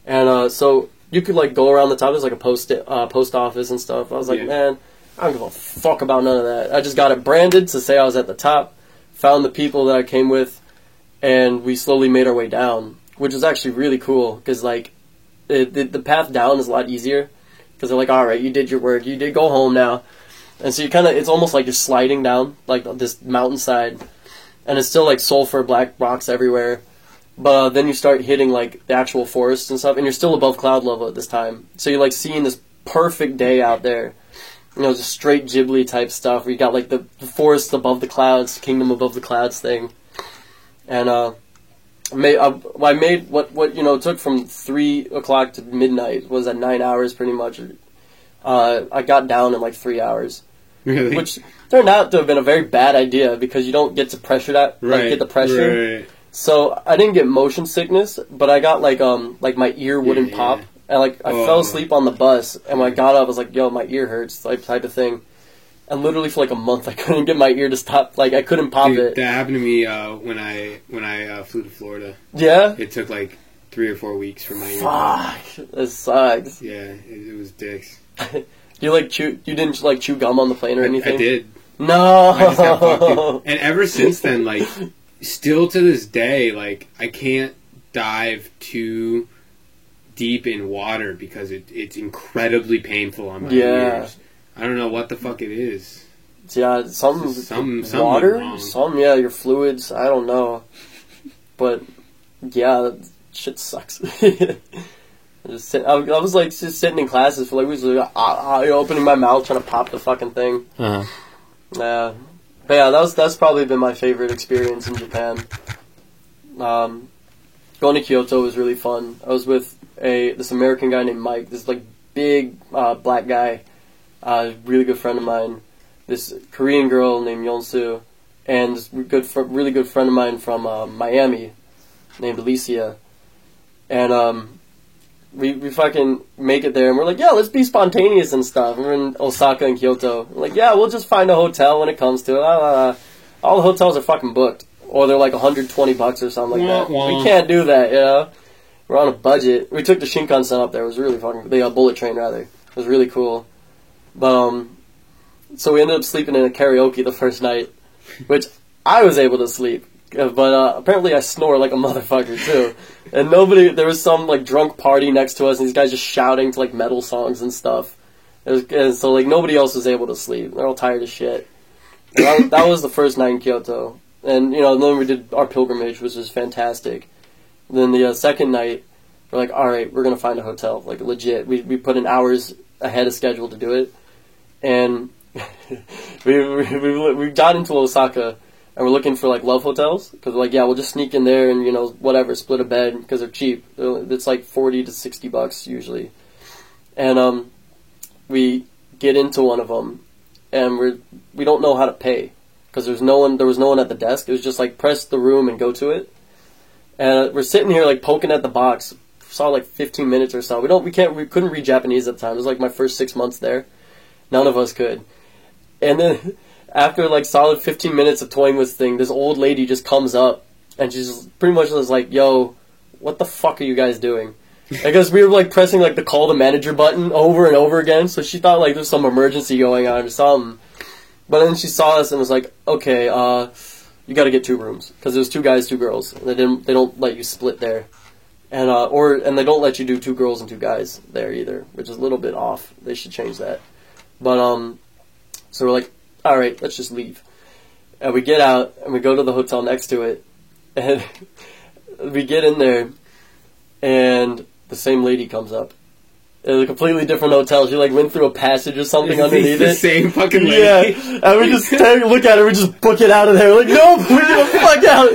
And so you could go around the top. There's like a post office and stuff. I was like, man, I don't give a fuck about none of that. I just got it branded to say I was at the top, found the people that I came with, and we slowly made our way down, which was actually really cool because the path down is a lot easier because they're like, all right, you did your work, you did go home now. And so it's almost like you're sliding down, like, this mountainside. And it's still, sulfur, black rocks everywhere. But then you start hitting, the actual forest and stuff. And you're still above cloud level at this time. So you're, seeing this perfect day out there. Just straight Ghibli type stuff. Where you got, the forest above the clouds, kingdom above the clouds thing. And, I made what it took from 3 o'clock to midnight was at 9 hours pretty much. I got down in 3 hours. Really? Which turned out to have been a very bad idea because you don't get to pressure that, get the pressure. Right. So I didn't get motion sickness, but I got my ear wouldn't pop, and I fell asleep on the bus, and when I got up, I was like, "Yo, my ear hurts," type of thing. And literally for a month, I couldn't get my ear to stop. I couldn't pop it. That happened to me when I flew to Florida. Yeah. It took 3 or 4 weeks for my ear. Fuck, that sucks. Yeah, it was dicks. You didn't chew gum on the plane or anything? I did. No. I just got fucking, and ever since then, still to this day, I can't dive too deep in water because it's incredibly painful on my ears. I don't know what the fuck it is. Yeah, some water, your fluids. I don't know, but yeah, that shit sucks. I was just sitting in classes for opening my mouth trying to pop the fucking thing. Uh-huh. Yeah, but yeah, that's probably been my favorite experience in Japan. Going to Kyoto was really fun. I was with this American guy named Mike. This big black guy, really good friend of mine. This Korean girl named Yonsu, and this really good friend of mine from Miami named Alicia, and we fucking make it there, and we're like, yeah, let's be spontaneous and stuff. And we're in Osaka and Kyoto. We're like, yeah, we'll just find a hotel when it comes to it. All the hotels are fucking booked, or they're $120 or something like that. We can't do that, We're on a budget. We took the Shinkansen up there. It was really fucking... The bullet train, rather. It was really cool. But, So we ended up sleeping in a karaoke the first night, which I was able to sleep. But apparently I snore like a motherfucker, too. And there was some, like, drunk party next to us, and these guys just shouting to, like, metal songs and stuff. And so, like, nobody else was able to sleep. They're all tired as shit. That was the first night in Kyoto. And, then we did our pilgrimage, which was fantastic. And then the second night, we're like, alright, we're going to find a hotel. Like, legit. We put in hours ahead of schedule to do it. And we got into Osaka, and we're looking for, like, love hotels. Because we're like, yeah, we'll just sneak in there and, whatever, split a bed, because they're cheap. It's like $40 to $60 usually. And we get into one of them, and we don't know how to pay. Because there was no one at the desk. It was just, like, press the room and go to it. And we're sitting here, like, poking at the box. Saw, like, 15 minutes or so. We couldn't read Japanese at the time. It was, like, my first 6 months there. None of us could. And then, after, like, solid 15 minutes of toying with this thing, this old lady just comes up, and she's pretty much was like, yo, what the fuck are you guys doing? I guess we were, like, pressing, like, the call the manager button over and over again, so she thought, like, there's some emergency going on or something. But then she saw us and was like, okay, you gotta get 2 rooms. Because there's 2 guys, 2 girls. And they don't let you split there. And they don't let you do 2 girls and 2 guys there either, which is a little bit off. They should change that. But, so we're like, alright, let's just leave. And we get out, and we go to the hotel next to it, and we get in there, and the same lady comes up. It's a completely different hotel. She, like, went through a passage or something underneath the it. Same fucking lady. Yeah, and we just look at her, we just book it out of there. We're like, no, we get the fuck out.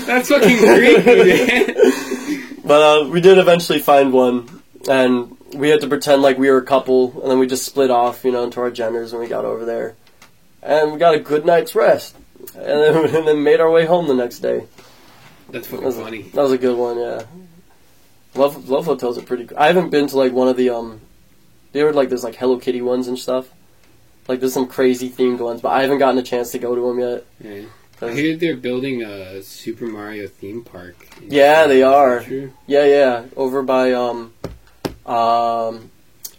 That's fucking creepy, man. But we did eventually find one, and we had to pretend like we were a couple, and then we just split off, into our genders when we got over there. And we got a good night's rest. And then made our way home the next day. That's fucking funny. That was a good one, yeah. Love hotels are pretty good. I haven't been to, like, one of the, there's, like, Hello Kitty ones and stuff. Like, there's some crazy themed ones, but I haven't gotten a chance to go to them yet. Yeah. I hear they're building a Super Mario theme park. Yeah, they are. True? Yeah. Over by,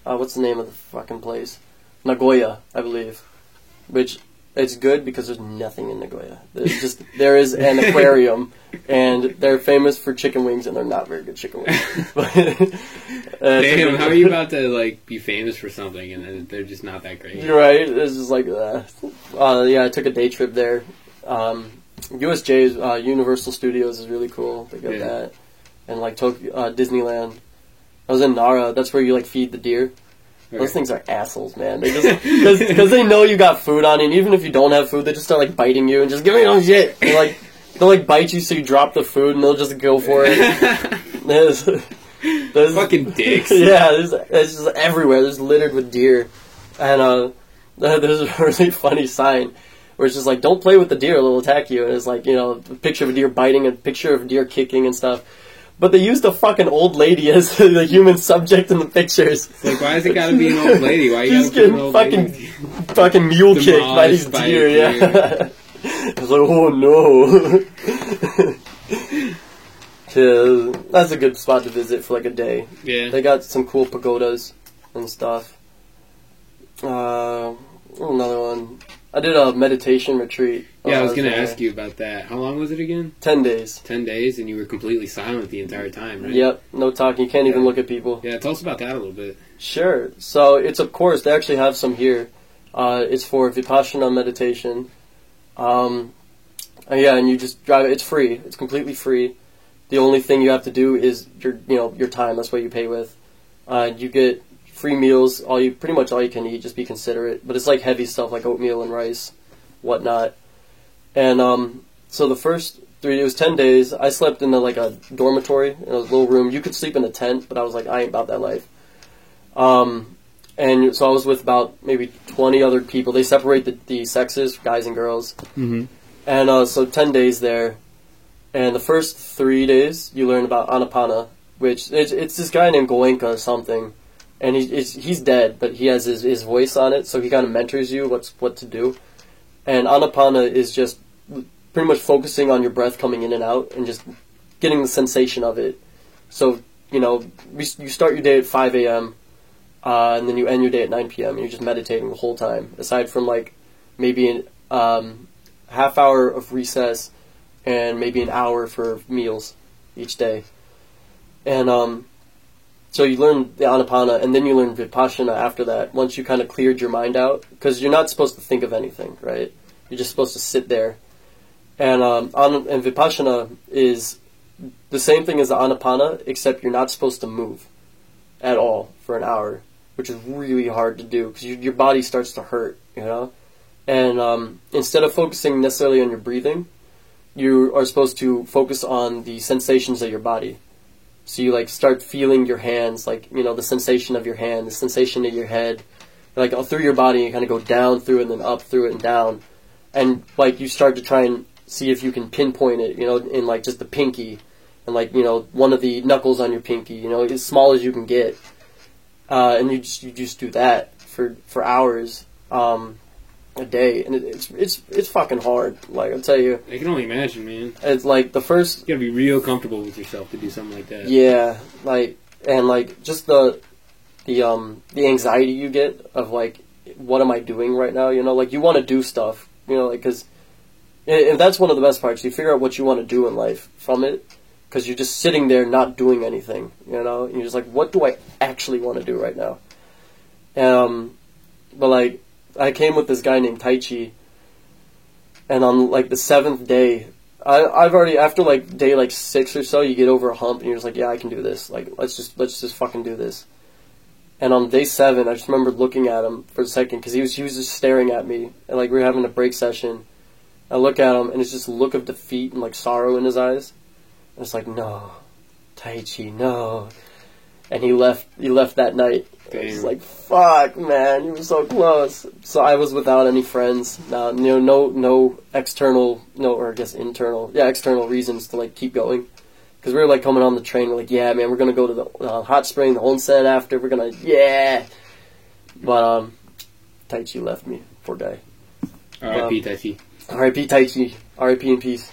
what's the name of the fucking place? Nagoya, I believe. Which, it's good because there's nothing in Nagoya. There is an aquarium, and they're famous for chicken wings, and they're not very good chicken wings. Damn, how are you about to, like, be famous for something, and then they're just not that great? You're right, it's just like, yeah, I took a day trip there. USJ's, Universal Studios is really cool. They got that. And, like, Tokyo, Disneyland. I was in Nara. That's where you, like, feed the deer. Right. Those things are assholes, man. They just because they know you got food on you, and even if you don't have food, they just start, like, biting you and just give me no shit. And, they'll, like, bite you so you drop the food, and they'll just go for it. there's fucking dicks. Yeah, it's just everywhere. There's littered with deer. And there's a really funny sign where it's just like, don't play with the deer, it'll attack you. And it's like, a picture of a deer biting, a picture of a deer kicking and stuff. But they used a fucking old lady as the human subject in the pictures. Like, why has it gotta be an old lady? Why you gotta put an old lady? Fucking mule kicked by these deer, yeah. I was like, oh no. Yeah, that's a good spot to visit for, like, a day. Yeah. They got some cool pagodas and stuff. Another one. I did a meditation retreat. Yeah, I was going to ask you about that. How long was it again? 10 days. 10 days, and you were completely silent the entire time, right? Yep, no talking. You can't even look at people. Yeah, tell us about that a little bit. Sure. So, it's a course. They actually have some here. It's for Vipassana meditation. Yeah, and you just drive it. It's free. It's completely free. The only thing you have to do is your time. That's what you pay with. You get free meals, pretty much all you can eat, just be considerate. But it's like heavy stuff like oatmeal and rice, whatnot. And so the first 3 days, 10 days, I slept in a dormitory in a little room. You could sleep in a tent, but I was like, I ain't about that life. And so I was with about maybe 20 other people. They separate the sexes, guys and girls. Mm-hmm. And so 10 days there. And the first 3 days, you learn about Anapana, which it's this guy named Goenka or something. And he's dead, but he has his voice on it, so he kind of mentors you what to do. And Anapana is just pretty much focusing on your breath coming in and out and just getting the sensation of it. So, you start your day at 5 a.m., and then you end your day at 9 p.m. and you're just meditating the whole time, aside from like maybe an half hour of recess and maybe an hour for meals each day. And so you learn the Anapana, and then you learn Vipassana after that, once you kind of cleared your mind out, because you're not supposed to think of anything, right? You're just supposed to sit there. And Vipassana is the same thing as the Anapana, except you're not supposed to move at all for an hour, which is really hard to do, because your body starts to hurt, you know? And instead of focusing necessarily on your breathing, you are supposed to focus on the sensations of your body. So you like start feeling your hands, like, you know, the sensation of your hand, the sensation of your head, like all through your body. You kind of go down through it and then up through it and down, and like you start to try and see if you can pinpoint it, you know, in like just the pinky, and like, you know, one of the knuckles on your pinky, you know, as small as you can get, and you just do that for hours a day, and it's fucking hard. Like, I'll tell you, I can only imagine, man. It's like the first. You gotta be real comfortable with yourself to do something like that. Yeah, like, and like just the anxiety you get of like, what am I doing right now? You know, like you want to do stuff, you know, like, because if that's one of the best parts, you figure out what you want to do in life from it, because you're just sitting there not doing anything, you know, and you're just like, what do I actually want to do right now? But like, I came with this guy named Tai Chi, and on like the 7th day, I've already, after like day like 6 or so, you get over a hump and you're just like, yeah, I can do this. Like, let's just fucking do this. And on day 7, I just remember looking at him for a second, because he was just staring at me, and like we were having a break session. I look at him, and it's just a look of defeat and like sorrow in his eyes. And it's like, no, Tai Chi, no. And he left that night. I was like, fuck, man, you were so close. So I was without any friends. No external, or I guess internal, external reasons to like keep going. Because we were like coming on the train, we're like, yeah, man, we're gonna go to the hot spring, the onsen after. We're gonna, yeah. But Tai Chi left me, poor guy. R.I.P. Tai Chi. R.I.P. Tai Chi. R.I.P. in peace.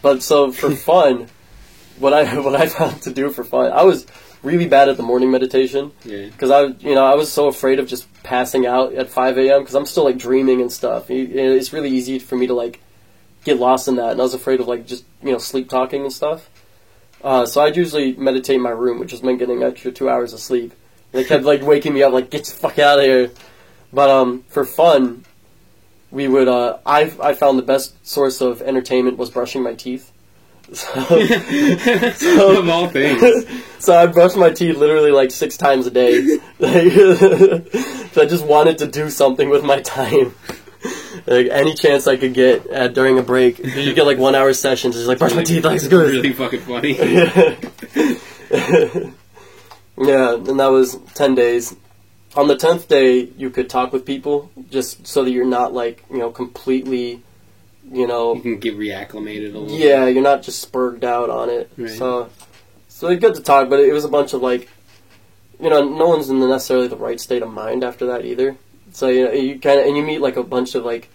But so for fun, what I found to do for fun, I was really bad at the morning meditation, because I was so afraid of just passing out at 5 a.m. because I'm still like dreaming and stuff. It's really easy for me to like get lost in that, and I was afraid of like just, you know, sleep talking and stuff. So I'd usually meditate in my room, which just meant getting an extra 2 hours of sleep. And they kept like waking me up, like, get the fuck out of here. But for fun, we would I found the best source of entertainment was brushing my teeth. So of all things. So I brushed my teeth literally like 6 times a day. So I just wanted to do something with my time. Like any chance I could get during a break. You get like 1 hour sessions, just like brush my teeth, like it's good. Really fucking funny. Yeah, and that was 10 days. On the 10th day, you could talk with people, just so that you're not like, you know, completely, you know, you can get reacclimated a little. Yeah, you're not just spurred out on it. Right. So it's good to talk, but it was a bunch of like, you know, no one's in necessarily the right state of mind after that either. So, you know, you kind of, and you meet like a bunch of like,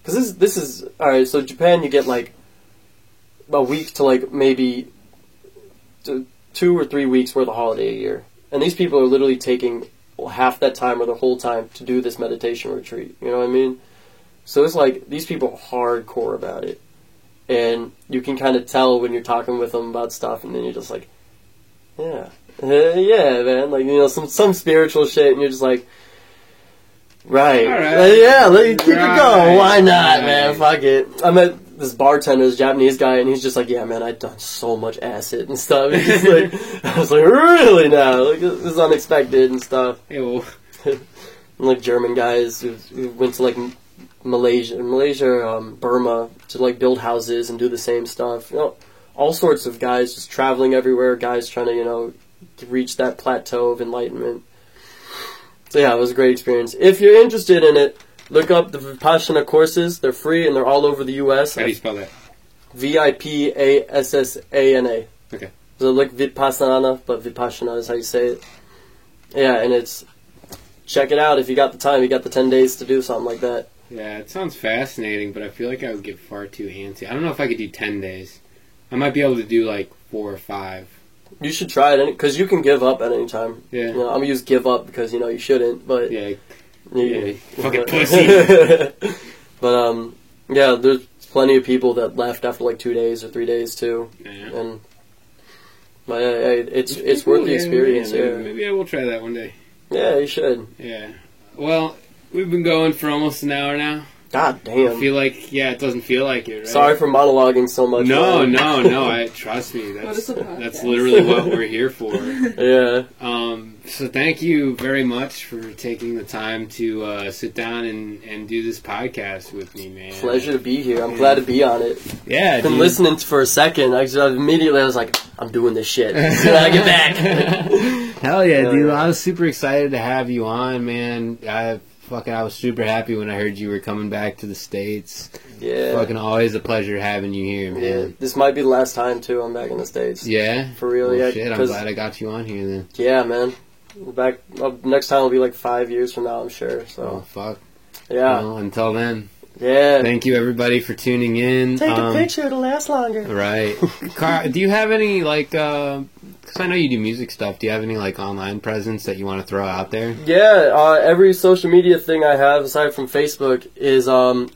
because this is all right. So Japan, you get like a week to like maybe 2 or 3 weeks worth of holiday a year, and these people are literally taking half that time or the whole time to do this meditation retreat. You know what I mean? So it's like these people are hardcore about it, and you can kind of tell when you're talking with them about stuff, and then you're just like, yeah, man, like, you know, some spiritual shit, and you're just like, right. Yeah, let keep it going. Why not, man? Fuck it. I met this bartender, this Japanese guy, and he's just like, yeah, man, I've done so much acid and stuff. He's like, I was like, really now? Like, this is unexpected and stuff. Ew. And like German guys who went to like Malaysia, Burma to like build houses and do the same stuff. You know, all sorts of guys just traveling everywhere. Guys trying to, you know, to reach that plateau of enlightenment. So yeah, it was a great experience. If you're interested in it, look up the Vipassana courses. They're free and they're all over the U.S. How do you spell that? Vipassana. Okay. So like Vipassana, but Vipassana is how you say it. Yeah, and it's, check it out if you got the time. You got the 10 days to do something like that. Yeah, it sounds fascinating, but I feel like I would get far too antsy. I don't know if I could do 10 days. I might be able to do like 4 or 5. You should try it, because you can give up at any time. Yeah. You know, I'm going to use give up because, you shouldn't, but... Yeah. Yeah. Fucking pussy. But, yeah, there's plenty of people that left after, like, 2 days or 3 days, too. Yeah. And... But, it's worth the experience, Maybe I will try that one day. Yeah, you should. Yeah. Well, we've been going for almost an hour now. God damn. I feel like, it doesn't feel like it, right? Sorry for monologuing so much. No. Trust me. That's literally what we're here for. Yeah. So thank you very much for taking the time to sit down and do this podcast with me, man. Pleasure to be here. I'm glad to be on it. Yeah, I've been listening for a second. I was like, I'm doing this shit as soon as I get back. Hell yeah, dude. I was super excited to have you on, man. I was super happy when I heard you were coming back to the States. Yeah. Fucking always a pleasure having you here, man. Yeah. This might be the last time, too, I'm back in the States. Yeah? For real, well, yeah. Shit, I'm glad I got you on here, then. Yeah, man. Back next time will be like 5 years from now, I'm sure. So. Oh, fuck. Yeah. Well, until then. Yeah. Thank you, everybody, for tuning in. Take a picture, it'll last longer. Right. Do you have any, like, because I know you do music stuff, do you have any, like, online presence that you want to throw out there? Yeah, every social media thing I have, aside from Facebook, is AWAQU.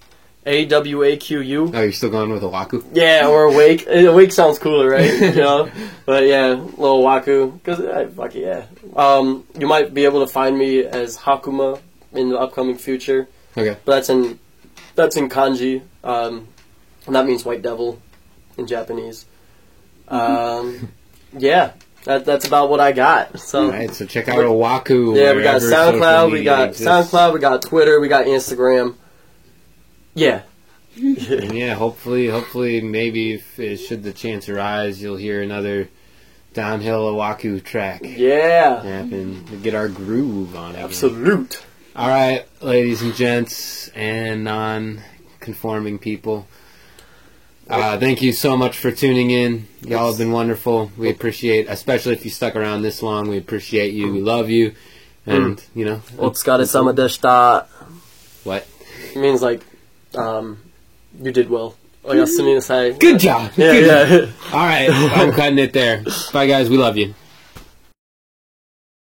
Oh, you're still going with Owaku? Yeah, or Awake. Awake sounds cooler, right? But yeah, little Waku. Fuck yeah. You might be able to find me as Hakuma in the upcoming future. Okay. But that's in kanji. And that means white devil in Japanese. Yeah. That's about what I got. So, alright, so check out Owaku. Yeah, we got SoundCloud, we got Twitter, we got Instagram. Yeah. And yeah, hopefully, maybe if should the chance arise, you'll hear another downhill Owaku track. Yeah. Happen to get our groove on it. Absolute. All right, ladies and gents, and non-conforming people. Thank you so much for tuning in. Y'all have been wonderful. We appreciate, especially if you stuck around this long. We appreciate you. We love you. And Otsukare-sama deshita. What? It means like, you did well. Oyasumi nasai. Good job. Yeah. All right, I'm cutting it there. Bye, guys. We love you.